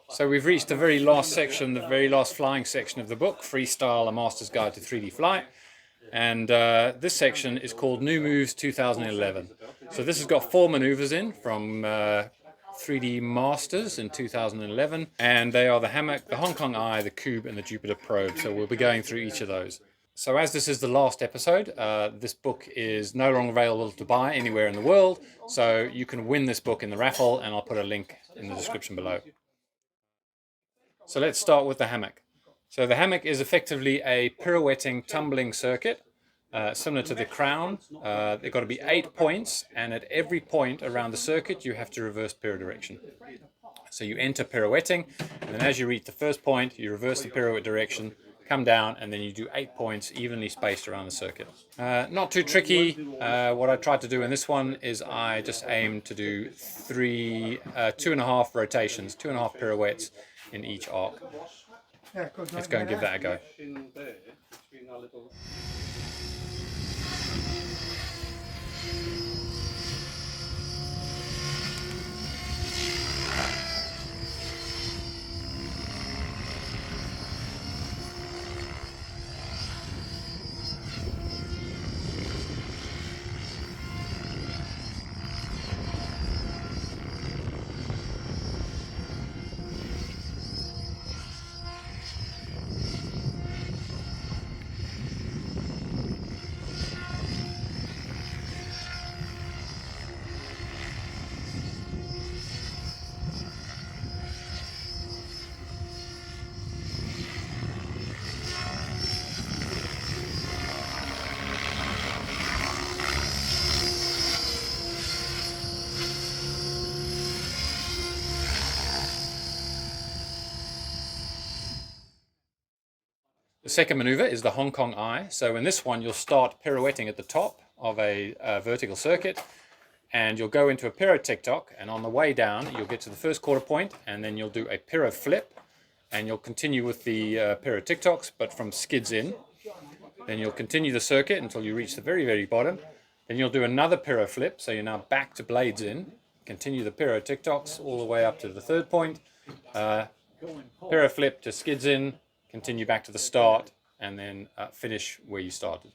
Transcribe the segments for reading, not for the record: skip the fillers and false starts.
So we've reached the very last section, the very last flying section of the book, Freestyle, A Master's Guide to 3D Flight. And this section is called New Moves 2011. So this has got 4 maneuvers in from 3D Masters in 2011. And they are the Hammock, the Hong Kong Eye, the Koob and the Jupiter Probe. So we'll be going through each of those. So as this is the last episode, this book is no longer available to buy anywhere in the world. So you can win this book in the raffle, and I'll put a link in the description below. So let's start with the hammock. So the hammock is effectively a pirouetting, tumbling circuit, similar to the crown. They've got to be 8 points, and at every point around the circuit, you have to reverse pirouette direction. So you enter pirouetting, and then as you reach the first point, you reverse the pirouette direction, come down, and then you do 8 points evenly spaced around the circuit. Not too tricky. What I tried to do in this one is I just aimed to do 2.5 rotations, 2.5 pirouettes in each arc. Let's go and give that a go. The second maneuver is the Hong Kong Eye. So in this one, you'll start pirouetting at the top of a vertical circuit, and you'll go into a piro tick-tock, and on the way down, you'll get to the first quarter point, and then you'll do a piro flip, and you'll continue with the piro tick-tocks, but from skids in. Then you'll continue the circuit until you reach the very, very bottom. Then you'll do another piro flip, so you're now back to blades in. Continue the piro tick-tocks all the way up to the third point. Piro flip to skids in. Continue back to the start, and then finish where you started.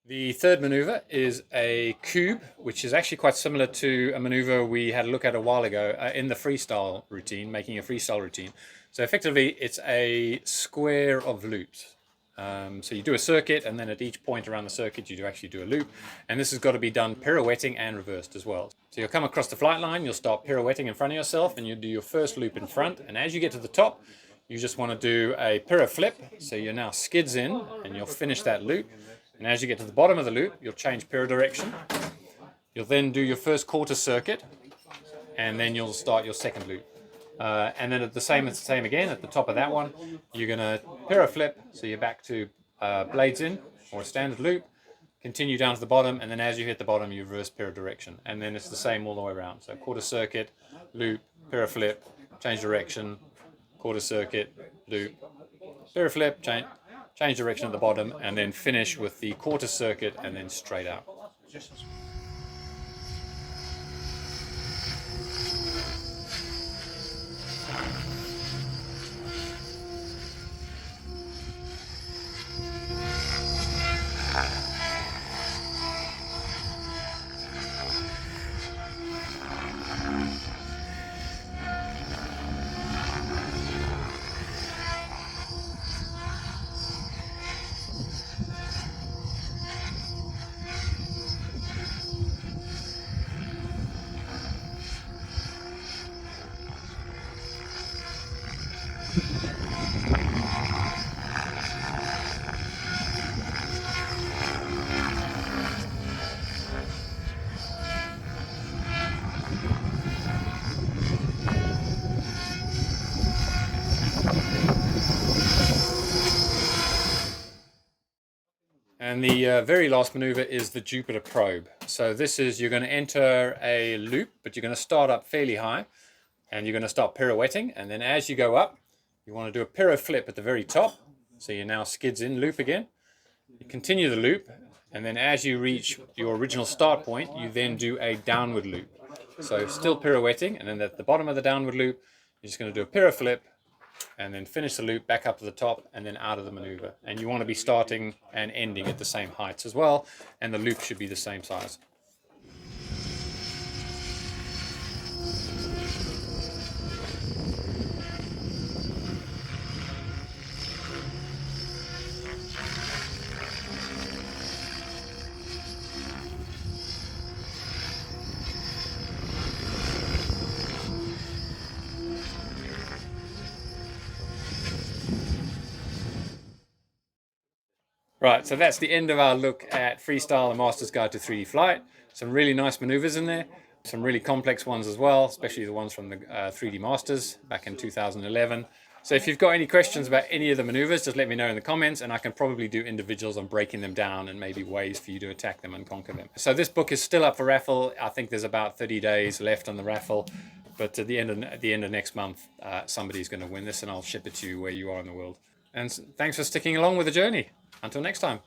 The third maneuver is a Koob, which is actually quite similar to a maneuver we had a look at a while ago in the freestyle routine, making a freestyle routine. So effectively, it's a square of loops. So you do a circuit, and then at each point around the circuit, you actually do a loop. And this has got to be done pirouetting and reversed as well. So you'll come across the flight line, you'll start pirouetting in front of yourself, and you do your first loop in front. And as you get to the top, you just want to do a piro flip. So you're now skids in, and you'll finish that loop. And as you get to the bottom of the loop, you'll change piro direction. You'll then do your first quarter circuit, and then you'll start your second loop. And then at the same again, at the top of that one, you're going to piro flip, so you're back to blades in, or a standard loop. Continue down to the bottom, and then as you hit the bottom, you reverse piro direction. And then it's the same all the way around. So quarter circuit, loop, piro flip, change direction, quarter circuit, loop, piro flip, change direction at the bottom, and then finish with the quarter circuit and then straight out. And the very last maneuver is the Jupiter probe. So this is, you're going to enter a loop, but you're going to start up fairly high, and you're going to start pirouetting. And then as you go up, you want to do a piro flip at the very top. So you're now skids in loop again. You continue the loop, and then as you reach your original start point, you then do a downward loop. So still pirouetting, and then at the bottom of the downward loop, you're just going to do a piro flip, and then finish the loop back up to the top and then out of the maneuver. And you want to be starting and ending at the same heights as well, and the loop should be the same size. Right, so that's the end of our look at Freestyle, the Master's Guide to 3D Flight. Some really nice maneuvers in there, some really complex ones as well, especially the ones from the 3D Masters back in 2011. So if you've got any questions about any of the maneuvers, just let me know in the comments, and I can probably do individuals on breaking them down and maybe ways for you to attack them and conquer them. So this book is still up for raffle. I think there's about 30 days left on the raffle, but at the end of next month, somebody's going to win this, and I'll ship it to you where you are in the world. And thanks for sticking along with the journey. Until next time.